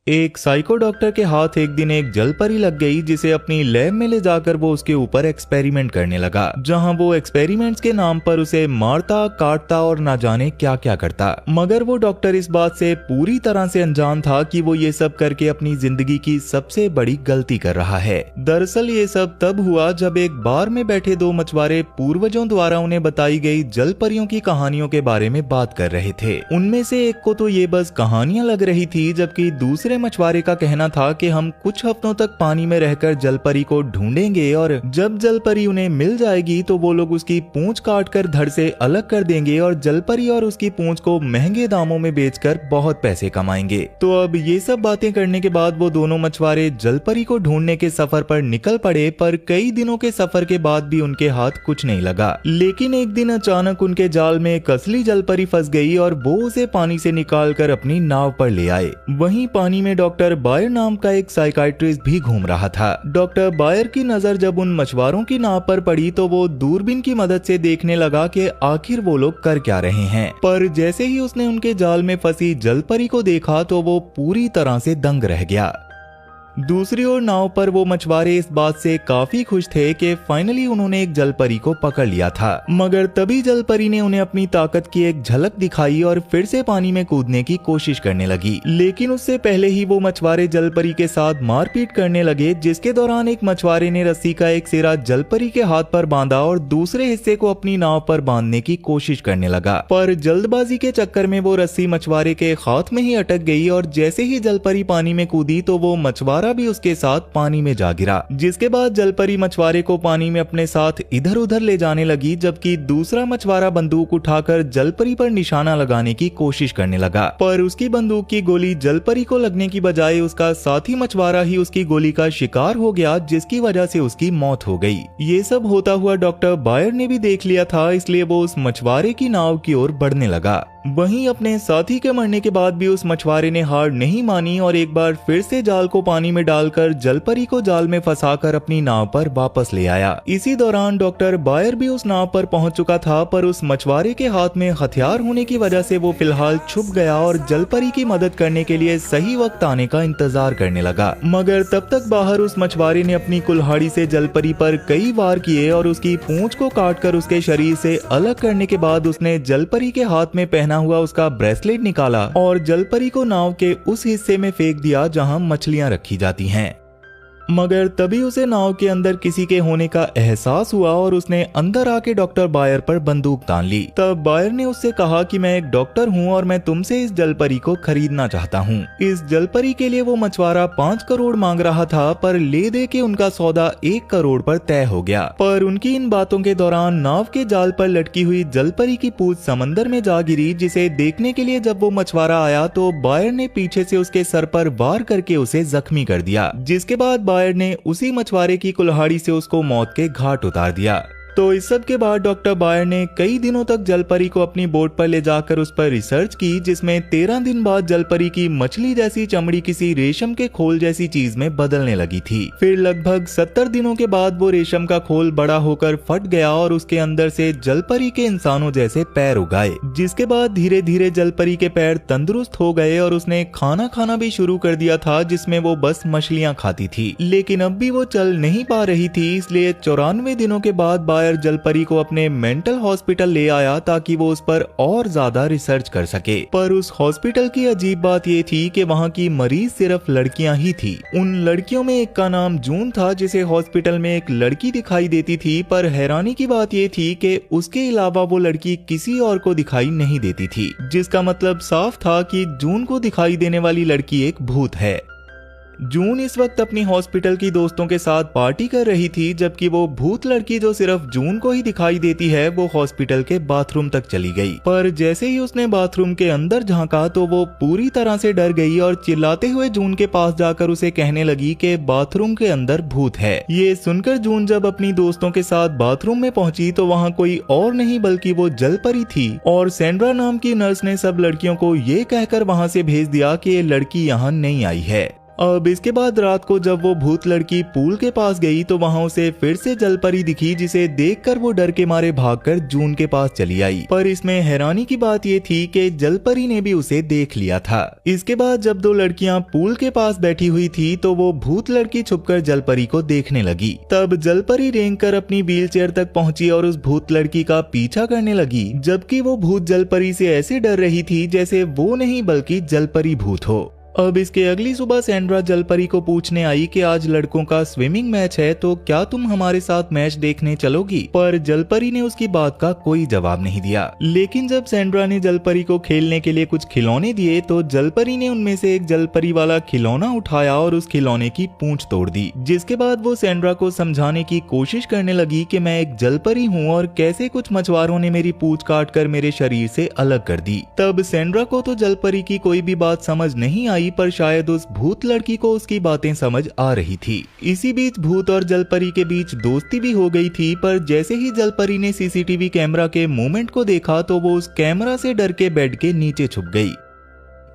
एक psycho doctor के हाथ एक दिन एक जल परी लग गई, जिसे अपनी लैब में ले जाकर वो उसके ऊपर एक्सपेरिमेंट करने लगा, जहां वो एक्सपेरिमेंट्स के नाम पर उसे मारता, काटता और ना जाने क्या क्या करता। मगर वो डॉक्टर इस बात से पूरी तरह से अनजान था कि वो ये सब करके अपनी जिंदगी की सबसे बड़ी गलती कर रहा है। दरअसल ये सब तब हुआ जब एक बार में बैठे दो मछुआरे पूर्वजों द्वारा उन्हें बताई गई जल परियों की कहानियों के बारे में बात कर रहे थे। उनमें से एक को तो ये बस कहानियां लग रही थी, जबकि दूसरे मछुआरे का कहना था कि हम कुछ हफ्तों तक पानी में रहकर जल परी को ढूंढेंगे और जब जल परी उन्हें मिल जाएगी तो वो लोग उसकी पूंछ काट कर धड़ से अलग कर देंगे और जल परी और उसकी पूंछ को महंगे दामों में बेचकर बहुत पैसे कमाएंगे। तो अब ये सब बातें करने के बाद वो दोनों मछुआरे जल परी को ढूंढने के सफर पर निकल पड़े, पर कई दिनों के सफर के बाद भी उनके हाथ कुछ नहीं लगा। लेकिन एक दिन अचानक उनके जाल में एक असली जल परी फंस गई और वो उसे पानी से निकाल कर अपनी नाव पर ले आए। वहीं पानी में डॉक्टर बायर नाम का एक साइकाइट्रिस्ट भी घूम रहा था। डॉक्टर बायर की नजर जब उन मछुआरों की नाव पर पड़ी तो वो दूरबीन की मदद से देखने लगा कि आखिर वो लोग कर क्या रहे हैं। पर जैसे ही उसने उनके जाल में फंसी जल परी को देखा तो वो पूरी तरह से दंग रह गया। दूसरी ओर नाव पर वो मछुआरे इस बात से काफी खुश थे कि फाइनली उन्होंने एक जल परी को पकड़ लिया था। मगर तभी जल परी ने उन्हें अपनी ताकत की एक झलक दिखाई और फिर से पानी में कूदने की कोशिश करने लगी। लेकिन उससे पहले ही वो मछुआरे जल परी के साथ मारपीट करने लगे, जिसके दौरान एक मछुआरे ने रस्सी का एक सिरा जल परी के हाथ पर बांधा और दूसरे हिस्से को अपनी नाव पर बांधने की कोशिश करने लगा। पर जल्दबाजी के चक्कर में वो रस्सी मछुआरे के हाथ में ही अटक गई और जैसे ही जल परी पानी में कूदी तो वो मछुआरा भी उसके साथ पानी में जा गिरा। जिसके बाद जलपरी मछुआरे को पानी में अपने साथ इधर उधर ले जाने लगी, जबकि दूसरा मछुआरा बंदूक उठाकर जलपरी पर निशाना लगाने की कोशिश करने लगा। पर उसकी बंदूक की गोली जलपरी को लगने की बजाय उसका साथी मछुआरा ही उसकी गोली का शिकार हो गया, जिसकी वजह से उसकी मौत हो गई। ये सब होता हुआ डॉक्टर बायर ने भी देख लिया था, इसलिए वो उस मछुआरे की नाव की ओर बढ़ने लगा। वहीं अपने साथी के मरने के बाद भी उस मछुआरे ने हार नहीं मानी और एक बार फिर से जाल को पानी में डालकर जलपरी को जाल में फंसाकर अपनी नाव पर वापस ले आया। इसी दौरान डॉक्टर बायर भी उस नाव पर पहुंच चुका था, पर उस मछुआरे के हाथ में हथियार होने की वजह से वो फिलहाल छुप गया और जलपरी की मदद करने के लिए सही वक्त आने का इंतजार करने लगा। मगर तब तक बाहर उस मछुआरे ने अपनी कुल्हाड़ी से जलपरी पर कई वार किए और उसकी पूंछ को काटकर उसके शरीर से अलग करने के बाद उसने जलपरी के हाथ में पहना हुआ उसका ब्रेसलेट निकाला और जलपरी को नाव के उस हिस्से में फेंक दिया जहां मछलियां रखी जाती हैं। मगर तभी उसे नाव के अंदर किसी के होने का एहसास हुआ और उसने अंदर आके डॉक्टर बायर पर बंदूक तान ली। तब बायर ने उससे कहा कि मैं एक डॉक्टर हूँ और मैं तुमसे इस जलपरी को खरीदना चाहता हूँ। इस जलपरी के लिए वो मछुआरा 5 करोड़ मांग रहा था, पर ले दे के उनका सौदा 1 करोड़ पर तय हो गया। पर उनकी इन बातों के दौरान नाव के जाल पर लटकी हुई जलपरी की पूंछ समंदर में जा गिरी, जिसे देखने के लिए जब वो मछुआरा आया तो बायर ने पीछे से उसके सर पर वार करके उसे जख्मी कर दिया। जिसके बाद बायर ने उसी मछुआरे की कुल्हाड़ी से उसको मौत के घाट उतार दिया। तो इस सब के बाद डॉक्टर बायर ने कई दिनों तक जलपरी को अपनी बोट पर ले जाकर उस पर रिसर्च की, जिसमें 13 दिन बाद जलपरी की मछली जैसी चमड़ी किसी रेशम के खोल जैसी चीज में बदलने लगी थी। फिर लगभग 70 दिनों के बाद वो रेशम का खोल बड़ा होकर फट गया और उसके अंदर से जलपरी के इंसानों जैसे पैर उगाए। जिसके बाद धीरे धीरे जलपरी के पैर तंदुरुस्त हो गए और उसने खाना खाना भी शुरू कर दिया था, जिसमें वो बस मछलियां खाती थी। लेकिन अब भी वो चल नहीं पा रही थी, इसलिए 94 दिनों के बाद बायर जलपरी को अपने मेंटल हॉस्पिटल ले आया ताकि वो उस पर और ज्यादा रिसर्च कर सके। पर उस हॉस्पिटल की अजीब बात ये थी कि वहाँ की मरीज सिर्फ लड़कियां ही थी। उन लड़कियों में एक का नाम जून था, जिसे हॉस्पिटल में एक लड़की दिखाई देती थी, पर हैरानी की बात ये थी कि उसके अलावा वो लड़की किसी और को दिखाई नहीं देती थी, जिसका मतलब साफ था कि जून को दिखाई देने वाली लड़की एक भूत है। जून इस वक्त अपनी हॉस्पिटल की दोस्तों के साथ पार्टी कर रही थी, जबकि वो भूत लड़की जो सिर्फ जून को ही दिखाई देती है वो हॉस्पिटल के बाथरूम तक चली गई। पर जैसे ही उसने बाथरूम के अंदर झांका तो वो पूरी तरह से डर गई और चिल्लाते हुए जून के पास जाकर उसे कहने लगी कि बाथरूम के अंदर भूत है। ये सुनकर जून जब अपनी दोस्तों के साथ बाथरूम में पहुंची तो वहाँ कोई और नहीं बल्कि वो जलपरी थी और सैंड्रा नाम की नर्स ने सब लड़कियों को ये कहकर वहाँ से भेज दिया कि ये लड़की यहाँ नहीं आई है। अब इसके बाद रात को जब वो भूत लड़की पूल के पास गई तो वहाँ उसे फिर से जलपरी दिखी, जिसे देखकर वो डर के मारे भागकर जून के पास चली आई। पर इसमें हैरानी की बात ये थी कि जलपरी ने भी उसे देख लिया था। इसके बाद जब दो लड़कियां पूल के पास बैठी हुई थी तो वो भूत लड़की छुपकर जलपरी को देखने लगी। तब जलपरी रेंगकर अपनी व्हीलचेयर तक पहुंची और उस भूत लड़की का पीछा करने लगी, जबकि वो भूत जलपरी से ऐसे डर रही थी जैसे वो नहीं बल्कि जलपरी भूत हो। अब इसके अगली सुबह सैंड्रा जलपरी को पूछने आई कि आज लड़कों का स्विमिंग मैच है तो क्या तुम हमारे साथ मैच देखने चलोगी। पर जलपरी ने उसकी बात का कोई जवाब नहीं दिया। लेकिन जब सैंड्रा ने जलपरी को खेलने के लिए कुछ खिलौने दिए तो जलपरी ने उनमें से एक जलपरी वाला खिलौना उठाया और उस खिलौने की पूंछ तोड़ दी। जिसके बाद वो सैंड्रा को समझाने की कोशिश करने लगी कि मैं एक जलपरी हूँ और कैसे कुछ मछुआरों ने मेरी पूंछ काट कर मेरे शरीर से अलग कर दी। तब सैंड्रा को तो जलपरी की कोई भी बात समझ नहीं आई, पर शायद उस भूत लड़की को उसकी बातें समझ आ रही थी। इसी बीच भूत और जलपरी के बीच दोस्ती भी हो गई थी, पर जैसे ही जलपरी ने सीसीटीवी कैमरा के मूवमेंट को देखा तो वो उस कैमरा से डर के बेड के नीचे छुप गई।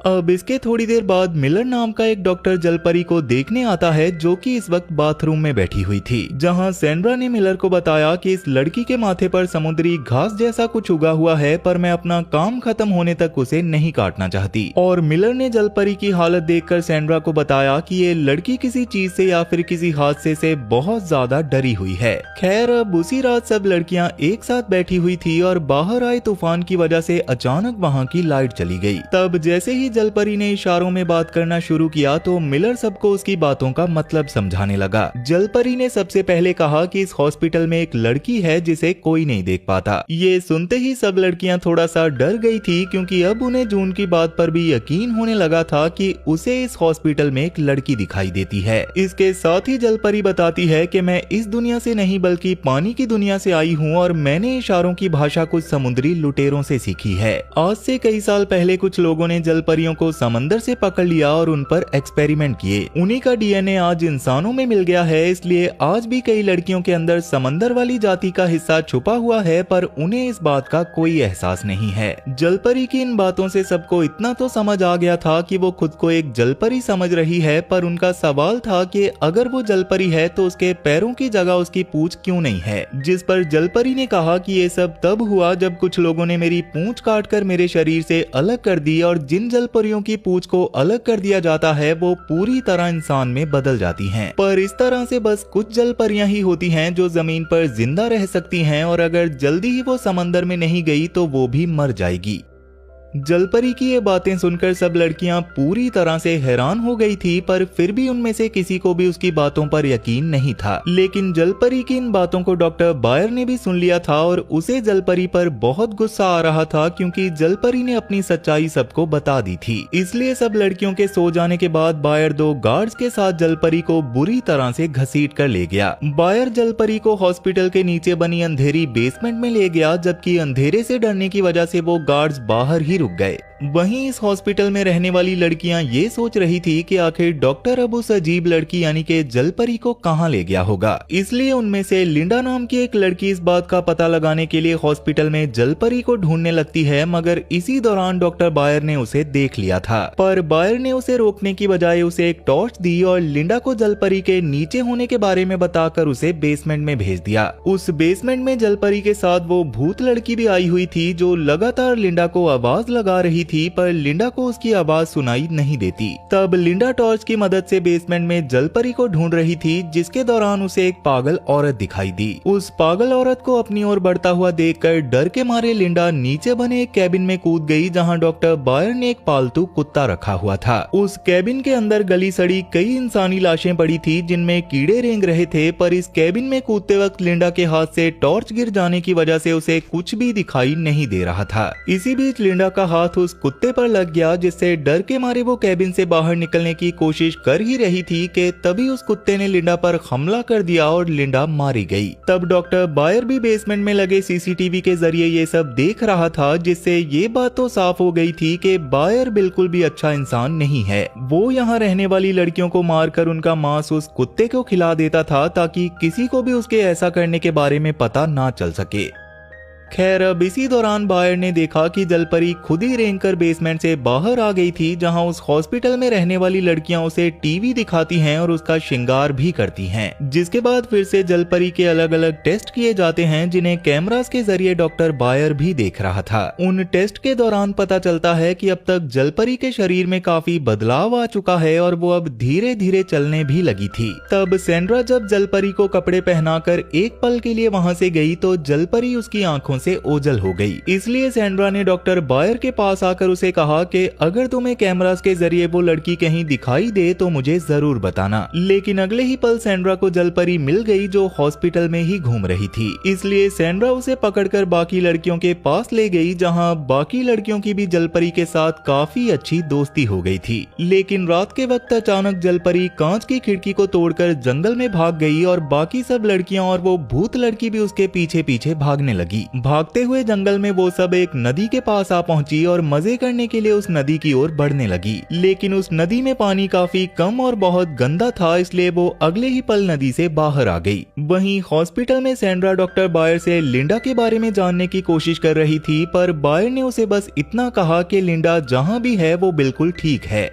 अब इसके थोड़ी देर बाद मिलर नाम का एक डॉक्टर जलपरी को देखने आता है, जो कि इस वक्त बाथरूम में बैठी हुई थी। जहां सैंड्रा ने मिलर को बताया कि इस लड़की के माथे पर समुद्री घास जैसा कुछ उगा हुआ है, पर मैं अपना काम खत्म होने तक उसे नहीं काटना चाहती। और मिलर ने जलपरी की हालत देखकर सैंड्रा को बताया कि ये लड़की किसी चीज से या फिर किसी हादसे से बहुत ज्यादा डरी हुई है। खैर अब उसी रात सब लड़कियां एक साथ बैठी हुई थी और बाहर आए तूफान की वजह से अचानक वहाँ की लाइट चली गई। तब जैसे ही जलपरी ने इशारों में बात करना शुरू किया तो मिलर सबको उसकी बातों का मतलब समझाने लगा। जलपरी ने सबसे पहले कहा कि इस हॉस्पिटल में एक लड़की है जिसे कोई नहीं देख पाता। ये सुनते ही सब लड़कियां थोड़ा सा डर गई थी, क्योंकि अब उन्हें जून की बात पर भी यकीन होने लगा था कि उसे इस हॉस्पिटल में एक लड़की दिखाई देती है। इसके साथ ही जलपरी बताती है कि मैं इस दुनिया से नहीं बल्कि पानी की दुनिया से आई हूँ और मैंने इशारों की भाषा कुछ समुद्री लुटेरों से सीखी है। आज से कई साल पहले कुछ लोगों ने जलपरियों को समंदर से पकड़ लिया और उन पर एक्सपेरिमेंट किए। उन्हीं का डीएनए आज इंसानों में मिल गया है, इसलिए आज भी कई लड़कियों के अंदर समंदर वाली जाति का हिस्सा छुपा हुआ है, पर उन्हें इस बात का कोई एहसास नहीं है। जलपरी की इन बातों से सबको इतना तो समझ आ गया था कि वो खुद को एक जलपरी समझ रही है, पर उनका सवाल था कि अगर वो जलपरी है तो उसके पैरों की जगह उसकी पूंछ क्यों नहीं है। जिस पर जलपरी ने कहा कि ये सब तब हुआ जब कुछ लोगों ने मेरी पूंछ काटकर मेरे शरीर से अलग कर दी, और जिन जलपरियों की पूंछ को अलग कर दिया जाता है वो पूरी तरह इंसान में बदल जाती हैं। पर इस तरह से बस कुछ जलपरियां ही होती हैं जो जमीन पर जिंदा रह सकती हैं, और अगर जल्दी ही वो समंदर में नहीं गई तो वो भी मर जाएगी। जलपरी की ये बातें सुनकर सब लड़कियां पूरी तरह से हैरान हो गई थी, पर फिर भी उनमें से किसी को भी उसकी बातों पर यकीन नहीं था। लेकिन जलपरी की इन बातों को डॉक्टर बायर ने भी सुन लिया था और उसे जलपरी पर बहुत गुस्सा आ रहा था, क्योंकि जलपरी ने अपनी सच्चाई सबको बता दी थी। इसलिए सब लड़कियों के सो जाने के बाद बायर दो गार्ड्स के साथ जलपरी को बुरी तरह से घसीट कर ले गया। बायर जलपरी को हॉस्पिटल के नीचे बनी अंधेरी बेसमेंट में ले गया, जबकि अंधेरे से डरने की वजह से वो गार्ड्स बाहर ही रुक गए। वहीं इस हॉस्पिटल में रहने वाली लड़कियां ये सोच रही थी कि आखिर डॉक्टर अब उस अजीब लड़की यानी कि जलपरी को कहां ले गया होगा। इसलिए उनमें से लिंडा नाम की एक लड़की इस बात का पता लगाने के लिए हॉस्पिटल में जलपरी को ढूंढने लगती है, मगर इसी दौरान डॉक्टर बायर ने उसे देख लिया था। पर बायर ने उसे रोकने की बजाय उसे एक टॉर्च दी और लिंडा को जलपरी के नीचे होने के बारे में बताकर उसे बेसमेंट में भेज दिया। उस बेसमेंट में जलपरी के साथ वो भूत लड़की भी आई हुई थी, जो लगातार लिंडा को आवाज लगा रही थी, पर लिंडा को उसकी आवाज सुनाई नहीं देती। तब लिंडा टॉर्च की मदद से बेसमेंट में जलपरी को ढूंढ रही थी, जिसके दौरान उसे एक पागल औरत दिखाई दी। उस पागल औरत को अपनी ओर बढ़ता हुआ देखकर डर के मारे लिंडा नीचे बने एक कैबिन में कूद गई, जहां डॉक्टर बायर ने एक पालतू कुत्ता रखा हुआ था। उस कैबिन के अंदर गली सड़ी कई इंसानी लाशें पड़ी थी, जिनमें कीड़े रेंग रहे थे, पर इस कैबिन में कूदते वक्त लिंडा के हाथ से टॉर्च गिर जाने की वजह से उसे कुछ भी दिखाई नहीं दे रहा था। इसी बीच लिंडा का हाथ उस कुत्ते पर लग गया, जिससे डर के मारे वो कैबिन से बाहर निकलने की कोशिश कर ही रही थी कि तभी उस कुत्ते ने लिंडा पर हमला कर दिया और लिंडा मारी गई। तब डॉक्टर बायर भी बेसमेंट में लगे सीसीटीवी के जरिए ये सब देख रहा था, जिससे ये बात तो साफ हो गई थी कि बायर बिल्कुल भी अच्छा इंसान नहीं है। वो यहाँ रहने वाली लड़कियों को मारकर उनका मांस उस कुत्ते को खिला देता था, ताकि किसी को भी उसके ऐसा करने के बारे में पता ना चल सके। खैर अब इसी दौरान बायर ने देखा कि जलपरी खुद ही रेंगकर बेसमेंट से बाहर आ गई थी, जहां उस हॉस्पिटल में रहने वाली लड़कियां उसे टीवी दिखाती हैं और उसका श्रृंगार भी करती हैं। जिसके बाद फिर से जलपरी के अलग अलग टेस्ट किए जाते हैं, जिन्हें कैमरास के जरिए डॉक्टर बायर भी देख रहा था। उन टेस्ट के दौरान पता चलता है कि अब तक जलपरी के शरीर में काफी बदलाव आ चुका है और वो अब धीरे धीरे चलने भी लगी थी। तब सेंड्रा जब जलपरी को कपड़े पहनाकर एक पल के लिए वहां से गई तो जलपरी उसकी आंखों से ओझल हो गई। इसलिए सेंड्रा ने डॉक्टर बायर के पास आकर उसे कहा कि अगर तुम्हें कैमरास के जरिए वो लड़की कहीं दिखाई दे तो मुझे जरूर बताना। लेकिन अगले ही पल सेंड्रा को जलपरी मिल गई, जो हॉस्पिटल में ही घूम रही थी। इसलिए सेंड्रा उसे पकड़कर बाकी लड़कियों के पास ले गई, जहां बाकी लड़कियों की भी जलपरी के साथ काफी अच्छी दोस्ती हो गई थी। लेकिन रात के वक्त अचानक जलपरी कांच की खिड़की को तोड़कर जंगल में भाग गई और बाकी सब लड़कियां और वो भूत लड़की भी उसके पीछे पीछे भागने लगी। भागते हुए जंगल में वो सब एक नदी के पास आ पहुंची और मजे करने के लिए उस नदी की ओर बढ़ने लगी। लेकिन उस नदी में पानी काफी कम और बहुत गंदा था, इसलिए वो अगले ही पल नदी से बाहर आ गई। वहीं हॉस्पिटल में सेंड्रा डॉक्टर बायर से लिंडा के बारे में जानने की कोशिश कर रही थी, पर बायर ने उसे बस इतना कहा कि लिंडा जहां भी है वो बिल्कुल ठीक है।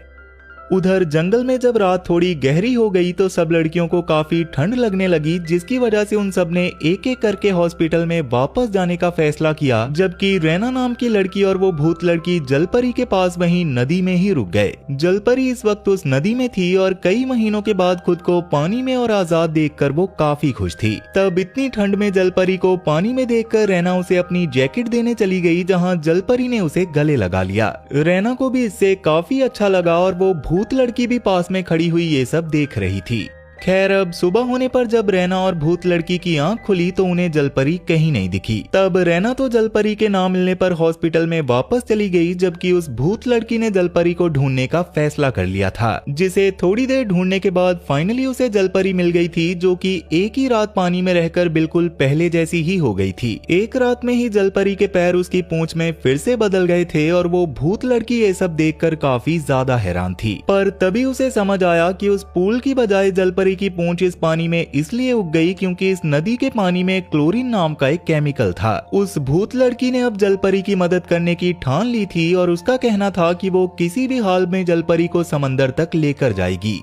उधर जंगल में जब रात थोड़ी गहरी हो गई तो सब लड़कियों को काफी ठंड लगने लगी, जिसकी वजह से उन सब ने एक एक करके हॉस्पिटल में वापस जाने का फैसला किया। जबकि रैना नाम की लड़की और वो भूत लड़की जलपरी के पास वहीं नदी में ही रुक गए। जलपरी इस वक्त उस नदी में थी और कई महीनों के बाद खुद को पानी में और आजाद देखकर वो काफी खुश थी। तब इतनी ठंड में जलपरी को पानी में देखकर रैना उसे अपनी जैकेट देने चली गई, जहाँ जलपरी ने उसे गले लगा लिया। रैना को भी इससे काफी अच्छा लगा और वो भूत लड़की भी पास में खड़ी हुई ये सब देख रही थी। खैर अब सुबह होने पर जब रैना और भूत लड़की की आंख खुली तो उन्हें जलपरी कहीं नहीं दिखी। तब रैना तो जलपरी के ना मिलने पर हॉस्पिटल में वापस चली गई, जबकि उस भूत लड़की ने जलपरी को ढूंढने का फैसला कर लिया था, जिसे थोड़ी देर ढूंढने के बाद फाइनली उसे जलपरी मिल गई थी, जो कि एक ही रात पानी में रहकर बिल्कुल पहले जैसी ही हो गई थी। एक रात में ही जलपरी के पैर उसकी पूंछ में फिर से बदल गए थे और वो भूत लड़की ये सब देखकर काफी ज्यादा हैरान थी। पर तभी उसे समझ आया कि उस पूल की बजाय जलपरी की पूंछ इस पानी में इसलिए उग गई क्योंकि इस नदी के पानी में क्लोरीन नाम का एक केमिकल था। उस भूत लड़की ने अब जलपरी की मदद करने की ठान ली थी और उसका कहना था कि वो किसी भी हाल में जलपरी को समंदर तक लेकर जाएगी।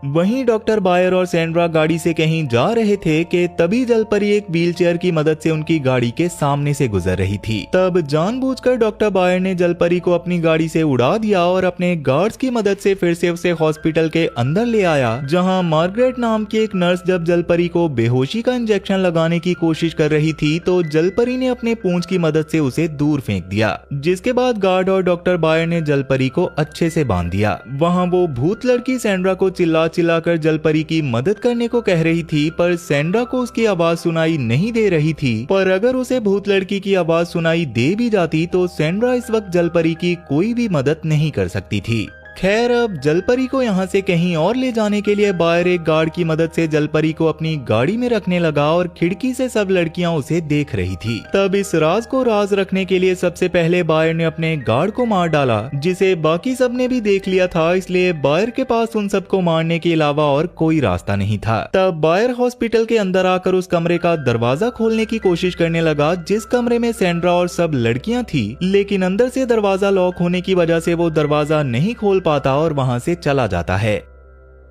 वहीं डॉक्टर बायर और सेंड्रा गाड़ी से कहीं जा रहे थे कि तभी जलपरी एक व्हीलचेयर की मदद से उनकी गाड़ी के सामने से गुजर रही थी। तब जानबूझकर डॉक्टर बायर ने जलपरी को अपनी गाड़ी से उड़ा दिया और अपने गार्ड्स की मदद से फिर से उसे हॉस्पिटल के अंदर ले आया, जहां मार्गरेट नाम की एक नर्स जब जलपरी को बेहोशी का इंजेक्शन लगाने की कोशिश कर रही थी तो जलपरी ने अपने पूंछ की मदद से उसे दूर फेंक दिया। जिसके बाद गार्ड और डॉक्टर बायर ने जलपरी को अच्छे से बांध दिया। वहाँ वो भूत लड़की सेंड्रा को चिल्लाकर जलपरी की मदद करने को कह रही थी, पर सेंड्रा को उसकी आवाज सुनाई नहीं दे रही थी। पर अगर उसे भूत लड़की की आवाज सुनाई दे भी जाती तो सेंड्रा इस वक्त जलपरी की कोई भी मदद नहीं कर सकती थी। खैर अब जलपरी को यहाँ से कहीं और ले जाने के लिए बायर एक गार्ड की मदद से जलपरी को अपनी गाड़ी में रखने लगा और खिड़की से सब लड़कियां उसे देख रही थी। तब इस राज को राज रखने के लिए सबसे पहले बायर ने अपने गार्ड को मार डाला, जिसे बाकी सब ने भी देख लिया था, इसलिए बायर के पास उन सबको मारने के अलावा और कोई रास्ता नहीं था। तब बायर हॉस्पिटल के अंदर आकर उस कमरे का दरवाजा खोलने की कोशिश करने लगा जिस कमरे में सेंड्रा और सब लड़कियां थी, लेकिन अंदर से दरवाजा लॉक होने की वजह से वो दरवाजा नहीं खोल पाता और वहां से चला जाता है।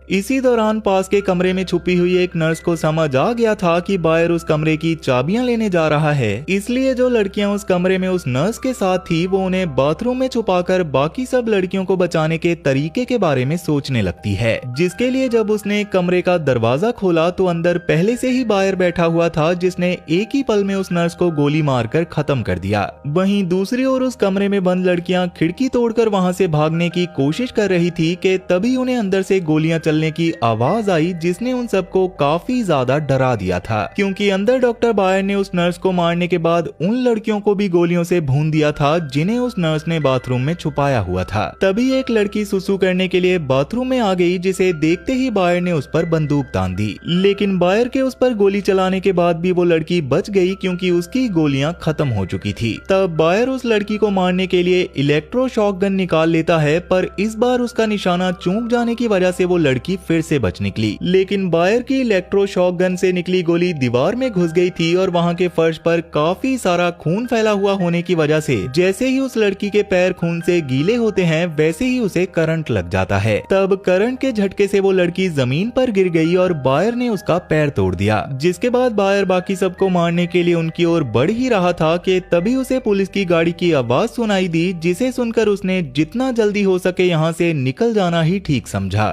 इसी दौरान पास के कमरे में छुपी हुई एक नर्स को समझ आ गया था कि बायर उस कमरे की चाबियां लेने जा रहा है, इसलिए जो लड़कियां उस कमरे में उस नर्स के साथ थी वो उन्हें बाथरूम में छुपाकर बाकी सब लड़कियों को बचाने के तरीके के बारे में सोचने लगती है। जिसके लिए जब उसने कमरे का दरवाजा खोला तो अंदर पहले से ही बायर बैठा हुआ था, जिसने एक ही पल में उस नर्स को गोली मारकर खत्म कर दिया। वहीं दूसरी ओर उस कमरे में बंद लड़कियां खिड़की तोड़कर वहां से भागने की कोशिश कर रही थी कि तभी उन्हें अंदर से गोलियां चलने की आवाज आई, जिसने उन सबको काफी ज्यादा डरा दिया था, क्योंकि अंदर डॉक्टर बायर ने उस नर्स को मारने के बाद उन लड़कियों को भी गोलियों से भून दिया था जिन्हें उस नर्स ने बाथरूम में छुपाया हुआ था। तभी एक लड़की सुसु करने के लिए बाथरूम में आ गई, जिसे देखते ही बायर ने उस पर बंदूक तान दी, लेकिन बायर के उस पर गोली चलाने के बाद भी वो लड़की बच गई क्योंकि उसकी गोलियां खत्म हो चुकी थी। तब बायर उस लड़की को मारने के लिए इलेक्ट्रो शॉक गन निकाल लेता है, पर इस बार उसका निशाना चूक जाने की वजह से वो लड़की लड़की फिर से बच निकली, लेकिन बायर की इलेक्ट्रो शॉक गन से निकली गोली दीवार में घुस गई थी और वहाँ के फर्श पर काफी सारा खून फैला हुआ होने की वजह से जैसे ही उस लड़की के पैर खून से गीले होते हैं वैसे ही उसे करंट लग जाता है। तब करंट के झटके से वो लड़की जमीन पर गिर गई और बायर ने उसका पैर तोड़ दिया, जिसके बाद बायर बाकी सबको मारने के लिए उनकी ओर बढ़ ही रहा था कि तभी उसे पुलिस की गाड़ी की आवाज सुनाई दी, जिसे सुनकर उसने जितना जल्दी हो सके यहाँ से निकल जाना ही ठीक समझा।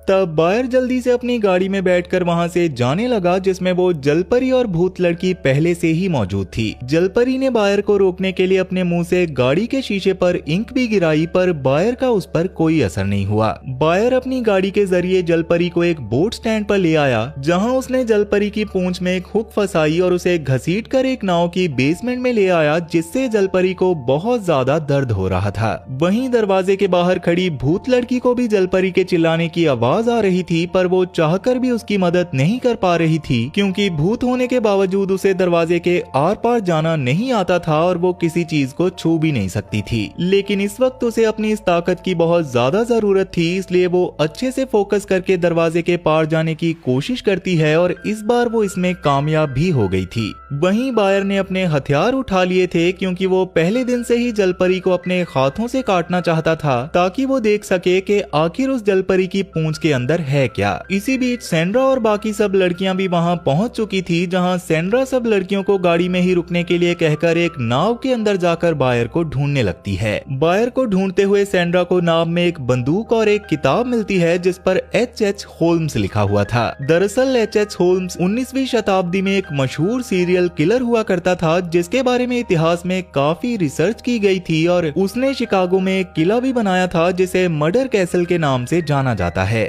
तब बायर जल्दी से अपनी गाड़ी में बैठकर वहां से जाने लगा, जिसमें वो जलपरी और भूत लड़की पहले से ही मौजूद थी। जलपरी ने बायर को रोकने के लिए अपने मुंह से गाड़ी के शीशे पर इंक भी गिराई, पर बायर का उस पर कोई असर नहीं हुआ। बायर अपनी गाड़ी के जरिए जलपरी को एक बोट स्टैंड पर ले आया, जहां उसने जलपरी की पूंछ में एक हुक फंसाई और उसे घसीट कर एक नाव की बेसमेंट में ले आया, जिससे जलपरी को बहुत ज्यादा दर्द हो रहा था। वहीं दरवाजे के बाहर खड़ी भूत लड़की को भी जलपरी के चिल्लाने की आवाज आ रही थी, पर वो चाहकर भी उसकी मदद नहीं कर पा रही थी, क्योंकि भूत होने के बावजूद उसे दरवाजे के आर पार जाना नहीं आता था और वो किसी चीज को छू भी नहीं सकती थी। लेकिन इस वक्त उसे अपनी इस ताकत की बहुत ज्यादा जरूरत थी, इसलिए वो अच्छे से फोकस करके दरवाजे के पार जाने की कोशिश करती है और इस बार वो इसमें कामयाब भी हो गई थी। वहीं बायर ने अपने हथियार उठा लिए थे, क्योंकि वो पहले दिन से ही जलपरी को अपने हाथों से काटना चाहता था, ताकि वो देख सके कि आखिर उस जलपरी की पूंछ के अंदर है क्या। इसी बीच सेंड्रा और बाकी सब लड़कियां भी वहां पहुंच चुकी थी, जहां सेंड्रा सब लड़कियों को गाड़ी में ही रुकने के लिए कहकर एक नाव के अंदर जाकर बायर को ढूंढने लगती है। बायर को ढूंढते हुए सेंड्रा को नाव में एक बंदूक और एक किताब मिलती है, जिस पर H.H. होल्म्स लिखा हुआ था। दरअसल H.H. होल्म्स 19वीं शताब्दी में एक मशहूर सीरियल किलर हुआ करता था, जिसके बारे में इतिहास में काफी रिसर्च की गई थी और उसने शिकागो में एक किला भी बनाया था, जिसे मर्डर कैसल के नाम से जाना जाता है।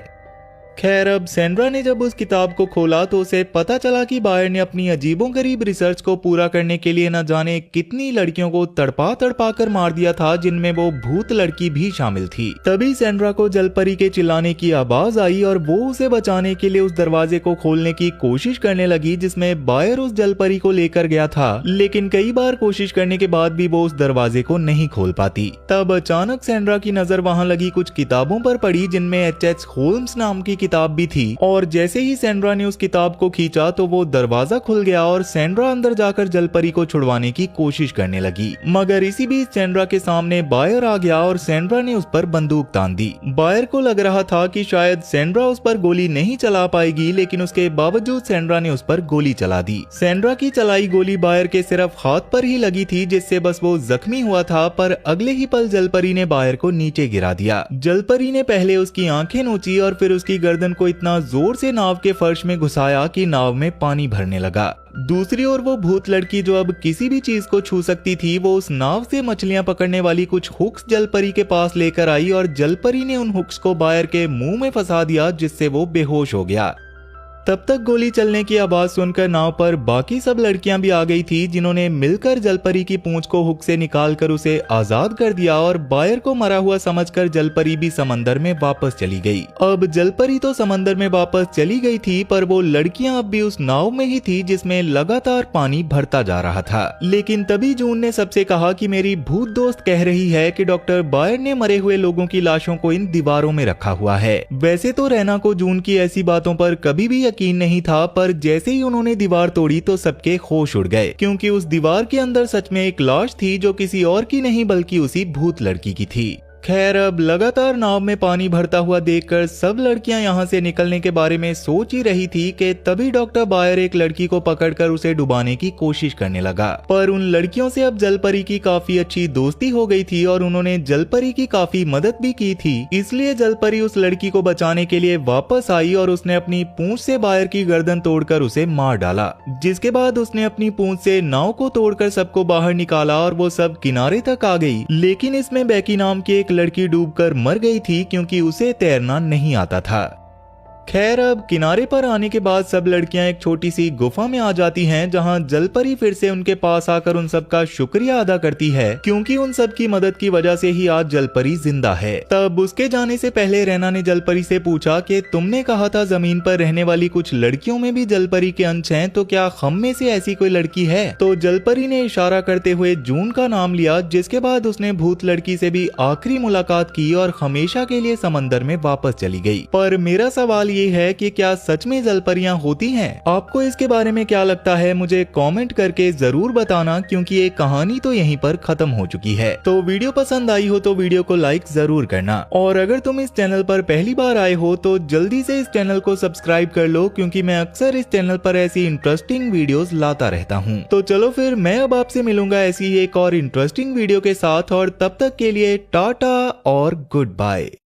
खैर, अब सेंड्रा ने जब उस किताब को खोला तो उसे पता चला कि बायर ने अपनी अजीबोगरीब रिसर्च को पूरा करने के लिए न जाने कितनी लड़कियों को तड़पा तड़पा कर मार दिया था, जिनमें वो भूत लड़की भी शामिल थी। तभी सेंड्रा को जलपरी के चिल्लाने की आवाज आई और वो उसे बचाने के लिए उस दरवाजे को खोलने की कोशिश करने लगी, जिसमें बायर उस जलपरी को लेकर गया था, लेकिन कई बार कोशिश करने के बाद भी वो उस दरवाजे को नहीं खोल पाती। तब अचानक सेंड्रा की नजर वहाँ लगी कुछ किताबों पर पड़ी, जिनमें H.H. होल्म्स नाम की किताब भी थी, और जैसे ही सेंड्रा ने उस किताब को खींचा तो वो दरवाजा खुल गया और सेंड्रा अंदर जाकर जलपरी को छुड़वाने की कोशिश करने लगी। मगर इसी बीच सेंड्रा के सामने बायर आ गया और सेंड्रा ने उस पर बंदूक तान दी। बायर को लग रहा था कि शायद सेंड्रा उस पर गोली नहीं चला पाएगी, लेकिन उसके बावजूद सेंड्रा ने उस पर गोली चला दी। सेंड्रा की चलाई गोली बायर के सिर्फ हाथ पर ही लगी थी, जिससे बस वो जख्मी हुआ था, पर अगले ही पल जलपरी ने बायर को नीचे गिरा दिया। जलपरी ने पहले उसकी आंखें नोची और फिर उसकी गर्दन को इतना जोर से नाव के फर्श में घुसाया कि नाव में पानी भरने लगा। दूसरी ओर वो भूत लड़की, जो अब किसी भी चीज को छू सकती थी, वो उस नाव से मछलियां पकड़ने वाली कुछ हुक्स जलपरी के पास लेकर आई और जलपरी ने उन हुक्स को बायर के मुंह में फंसा दिया, जिससे वो बेहोश हो गया। तब तक गोली चलने की आवाज सुनकर नाव पर बाकी सब लड़कियां भी आ गई थी, जिन्होंने मिलकर जलपरी की पूंछ को हुक से निकालकर उसे आजाद कर दिया और बायर को मरा हुआ समझकर जलपरी भी समंदर में वापस चली गई। अब जलपरी तो समंदर में वापस चली गई थी, पर वो लड़कियां अब भी उस नाव में ही थी, जिसमें लगातार पानी भरता जा रहा था। लेकिन तभी जून ने सबसे कहा कि मेरी भूत दोस्त कह रही है कि डॉक्टर बायर ने मरे हुए लोगों की लाशों को इन दीवारों में रखा हुआ है। वैसे तो रैना को जून की ऐसी बातों पर कभी भी यकीन नहीं था, पर जैसे ही उन्होंने दीवार तोड़ी तो सबके होश उड़ गए, क्योंकि उस दीवार के अंदर सच में एक लाश थी, जो किसी और की नहीं बल्कि उसी भूत लड़की की थी। खैर, अब लगातार नाव में पानी भरता हुआ देखकर सब लड़कियां यहाँ से निकलने के बारे में सोच ही रही थी कि तभी डॉक्टर बायर एक लड़की को पकड़कर उसे डुबाने की कोशिश करने लगा। पर उन लड़कियों से अब जलपरी की काफी अच्छी दोस्ती हो गई थी और उन्होंने जलपरी की काफी मदद भी की थी, इसलिए जलपरी उस लड़की को बचाने के लिए वापस आई और उसने अपनी पूंछ से बायर की गर्दन तोड़कर उसे मार डाला। जिसके बाद उसने अपनी पूंछ से नाव को तोड़कर सबको बाहर निकाला और वो सब किनारे तक आ गई। लेकिन इसमें बैकी नाम की एक लड़की डूबकर मर गई थी, क्योंकि उसे तैरना नहीं आता था। खैर अब किनारे पर आने के बाद सब लड़कियां एक छोटी सी गुफा में आ जाती हैं, जहां जलपरी फिर से उनके पास आकर उन सब का शुक्रिया अदा करती है, क्योंकि उन सब की मदद की वजह से ही आज जलपरी जिंदा है। तब उसके जाने से पहले रैना ने जलपरी से पूछा कि तुमने कहा था जमीन पर रहने वाली कुछ लड़कियों में भी जलपरी के अंश हैं, तो क्या हम में से ऐसी कोई लड़की है? तो जलपरी ने इशारा करते हुए जून का नाम लिया, जिसके बाद उसने भूत लड़की से भी आखिरी मुलाकात की और हमेशा के लिए समंदर में वापस चली गई। पर मेरा सवाल ये है कि क्या सच में जलपरियां होती हैं? आपको इसके बारे में क्या लगता है, मुझे कमेंट करके जरूर बताना, क्योंकि ये कहानी तो यहीं पर खत्म हो चुकी है। तो वीडियो पसंद आई हो तो वीडियो को लाइक जरूर करना, और अगर तुम इस चैनल पर पहली बार आए हो तो जल्दी से इस चैनल को सब्सक्राइब कर लो, क्योंकि मैं अक्सर इस चैनल पर ऐसी इंटरेस्टिंग वीडियोस लाता रहता हूँ। तो चलो फिर मैं अब आपसे मिलूंगा ऐसी ही एक और इंटरेस्टिंग वीडियो के साथ, और तब तक के लिए टाटा और गुड बाय।